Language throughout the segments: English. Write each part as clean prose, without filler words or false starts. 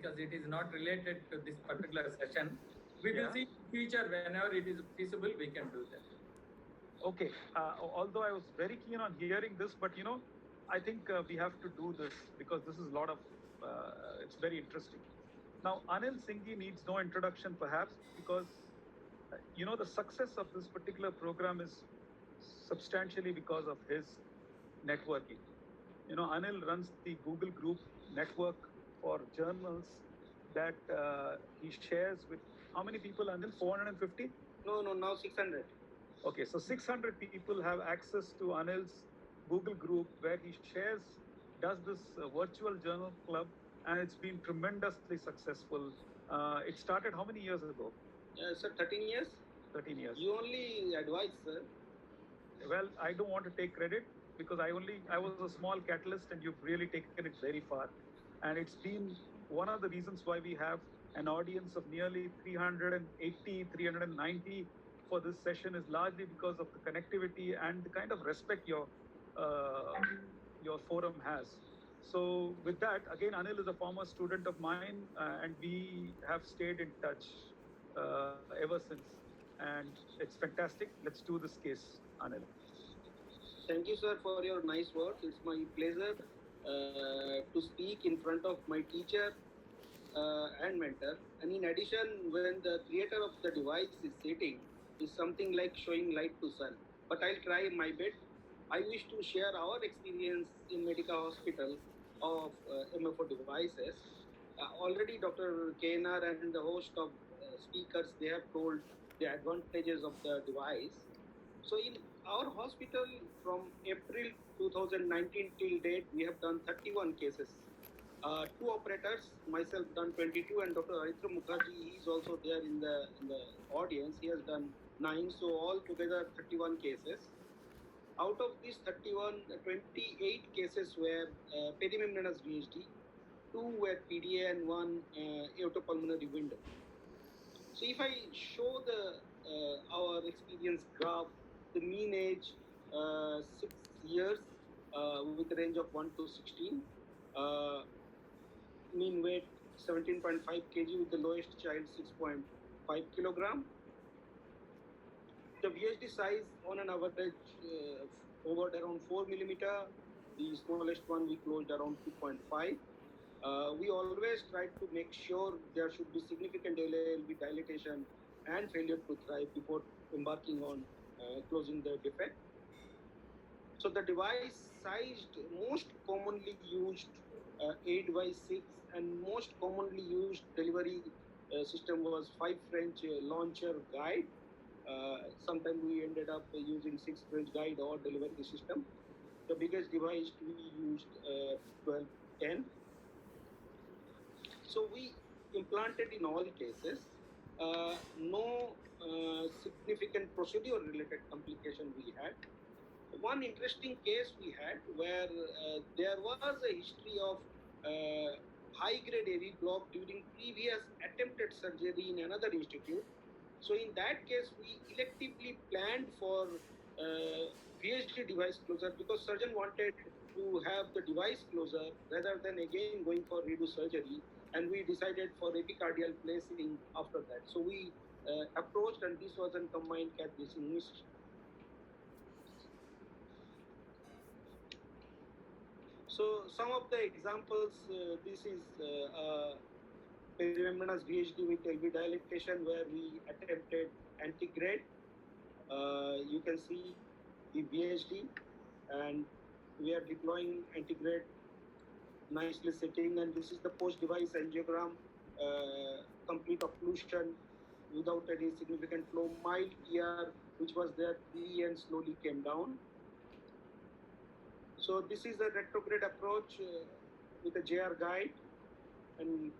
because it is not related to this particular session. We will see in future whenever it is feasible, we can do that. Okay. Although I was very keen on hearing this, but I think we have to do this because this is a lot of, it's very interesting. Now, Anil Singhi needs no introduction perhaps because, the success of this particular program is substantially because of his networking. Anil runs the Google Group network for journals that he shares with how many people, Anil? 450? No, now 600. Okay, so 600 people have access to Anil's Google Group where he does this virtual journal club, and it's been tremendously successful. It started how many years ago? Sir, 13 years. 13 years. You only advise, sir. Well, I don't want to take credit because I was a small catalyst, and you've really taken it very far. And it's been one of the reasons why we have an audience of nearly 380, 390 for this session is largely because of the connectivity and the kind of respect your forum has. So with that, again, Anil is a former student of mine, and we have stayed in touch ever since. And it's fantastic. Let's do this case, Anil. Thank you, sir, for your nice words. It's my pleasure to speak in front of my teacher and mentor. And in addition, when the creator of the device is sitting, is something like showing light to sun. But I'll try my bit. I wish to share our experience in medical hospital of MFO devices. Already Dr. KNR and the host of speakers, they have told the advantages of the device. So in our hospital from April 2019 till date, we have done 31 cases. 2 operators, myself done 22, and Dr. Aritra Mukherjee, he is also there in the audience. He has done 9, so all together 31 cases. Out of these 31, 28 cases were perimembranous VHD, 2 were PDA, and 1 aortopulmonary window. So if I show our experience graph, the mean age 6 years with a range of 1 to 16. Mean weight 17.5 kg with the lowest child 6.5 kilogram. The VHD size on an average hovered around 4 millimeter. The smallest one we closed around 2.5. We always try to make sure there should be significant LLB dilatation and failure to thrive before embarking on closing the defect. So the device sized most commonly used 8x6 and most commonly used delivery system was 5 French launcher guide. Sometimes we ended up using 6 French guide or delivery system. The biggest device we used 1210. So we implanted in all cases. No significant procedure related complication we had. One interesting case we had where there was a history of high-grade AV block during previous attempted surgery in another institute. So in that case, we electively planned for VHD device closure because surgeon wanted to have the device closure rather than again going for redo surgery, and we decided for epicardial placing after that. So we approached, and this was a combined cath bracing mist. So some of the examples, this is perimembranous VHD with LV dilatation where we attempted antegrade. You can see the VHD, and we are deploying antegrade nicely sitting, and this is the post-device angiogram, complete occlusion without any significant flow, mild ER, which was there and slowly came down. So this is a retrograde approach with a JR guide. And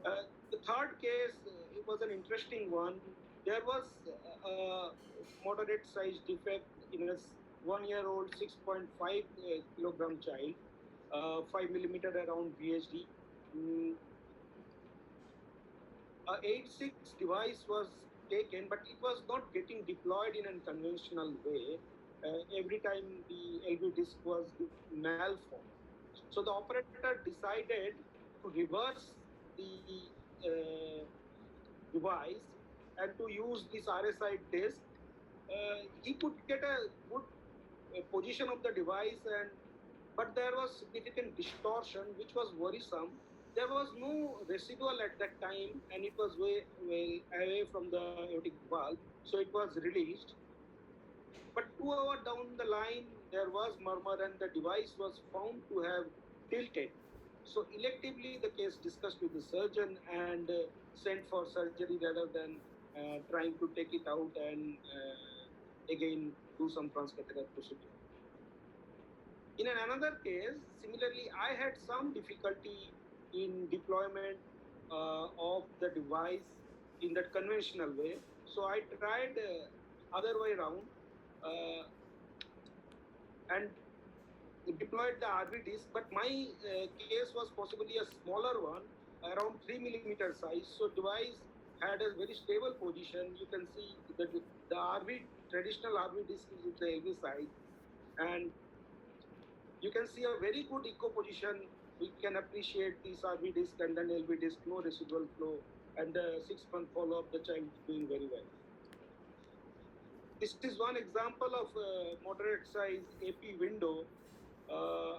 the third case, it was an interesting one. There was a moderate size defect in a 1-year-old 6.5 kilogram child, 5 millimeter around VHD. A 8.6 device was taken, but it was not getting deployed in a conventional way. Every time the LV disc was malformed. So the operator decided to reverse the device and to use this RSI disc, he could get a good position of the device, but there was significant distortion which was worrisome. There was no residual at that time, and it was way away from the aortic valve, so it was released. But 2 hours down the line, there was murmur and the device was found to have tilted. So electively, the case discussed with the surgeon and sent for surgery rather than trying to take it out and again do some transcatheter procedure. In another case, similarly, I had some difficulty in deployment of the device in that conventional way. So I tried other way around and deployed the RV disc, but my case was possibly a smaller one, around 3 millimeter size. So device had a very stable position. You can see that the traditional RV disc is with the LV side, and you can see a very good echo position. We can appreciate this RV disc and then LV disc, no residual flow, and the 6-month follow-up, the child is doing very well. This is one example of moderate size AP window.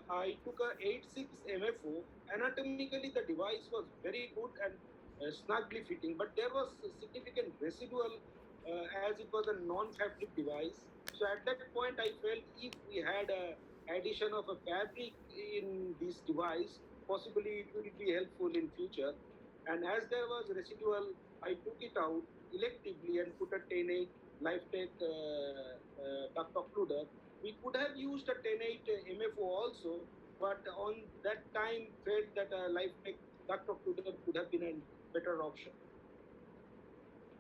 I took a 8.6 MFO. Anatomically, the device was very good and snugly fitting, but there was significant residual as it was a non-fabric device. So at that point, I felt if we had a addition of a fabric in this device, possibly it will be helpful in future. And as there was residual, I took it out electively and put a 10.8 LifeTech duct occluder. We could have used a 10.8 MFO also, but on that time felt that a LifeTech duct occluder could have been a better option.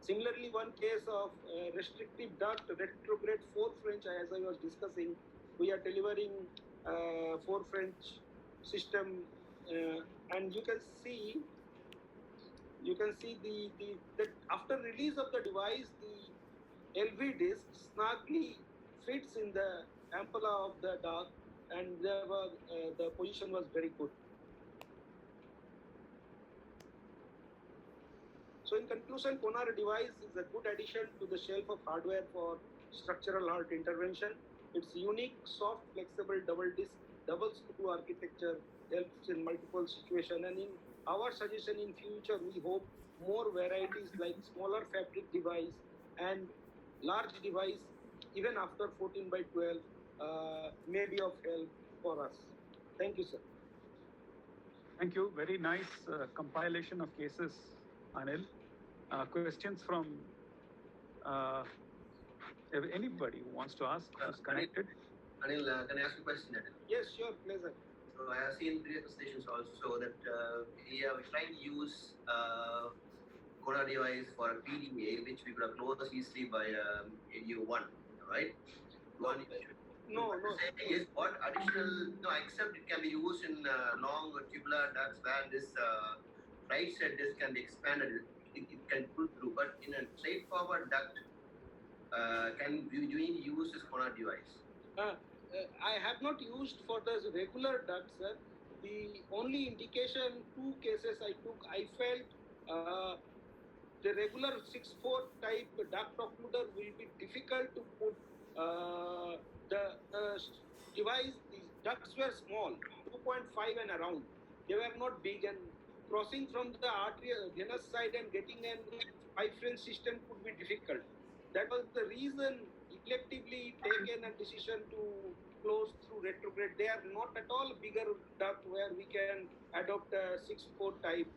Similarly, one case of restrictive duct, retrograde 4 French, as I was discussing, we are delivering 4 French system, and you can see the after release of the device, the LV disc snugly fits in the ampulla of the duct, and there was the position was very good. So in conclusion, Konar device is a good addition to the shelf of hardware for structural heart intervention. Its unique, soft, flexible double screw architecture helps in multiple situations. And in our suggestion in future, we hope more varieties like smaller fabric device and large device, even after 14/12, may be of help for us. Thank you, sir. Thank you. Very nice compilation of cases, Anil. Questions from anybody who wants to ask, who's connected? Anil, can I ask a question? Anil? Yes, sure, pleasure. So I have seen previous presentations also that we are trying to use Konar device for a PDA, which we could have closed easily by AU1, right? No. Is what additional? No, except it can be used in long tubular ducts where this right side disc can be expanded. It can pull through, but in a straightforward duct, can you use this Konar device? I have not used for the regular duct, sir. The only indication, 2 cases I took, I felt the regular 6/4 type duct occluder will be difficult to put. The device, these ducts were small, 2.5 and around. They were not big, and crossing from the arterial venous side and getting a 5 French system could be difficult. That was the reason electively taken a decision to close through retrograde. They are not at all bigger duct where we can adopt 6/4 type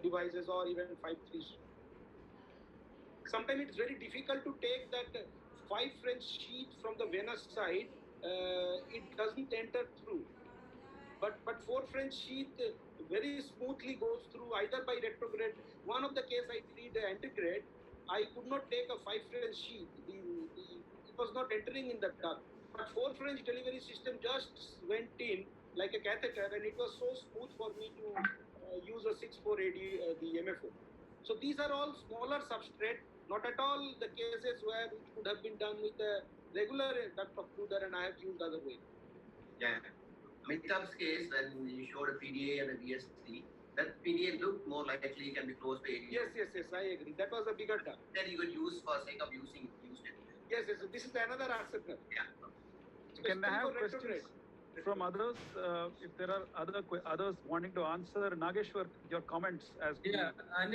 devices or even 5/3. Sometimes it's very difficult to take that 5 French sheet from the venous side. It doesn't enter through. But 4 French sheet very smoothly goes through either by retrograde. One of the case I did antegrade, I could not take a 5 French sheet. It was not entering in the duct. But 4 French delivery system just went in like a catheter, and it was so smooth for me to use a 6/4 AD, the MFO. So these are all smaller substrate, not at all the cases where it could have been done with a regular duct occluder, and I have used other way. Yeah. Amitabh's case, when you showed a PDA and a VSD, that PDA look more likely can be closed by any. Yes, I agree. That was a bigger term. Then you could use for sake of used it. Yes, this is another arsenal. Yeah. Can I have for questions retrograde. from others? If there are others wanting to answer, Nageshwar, your comments as Yeah, we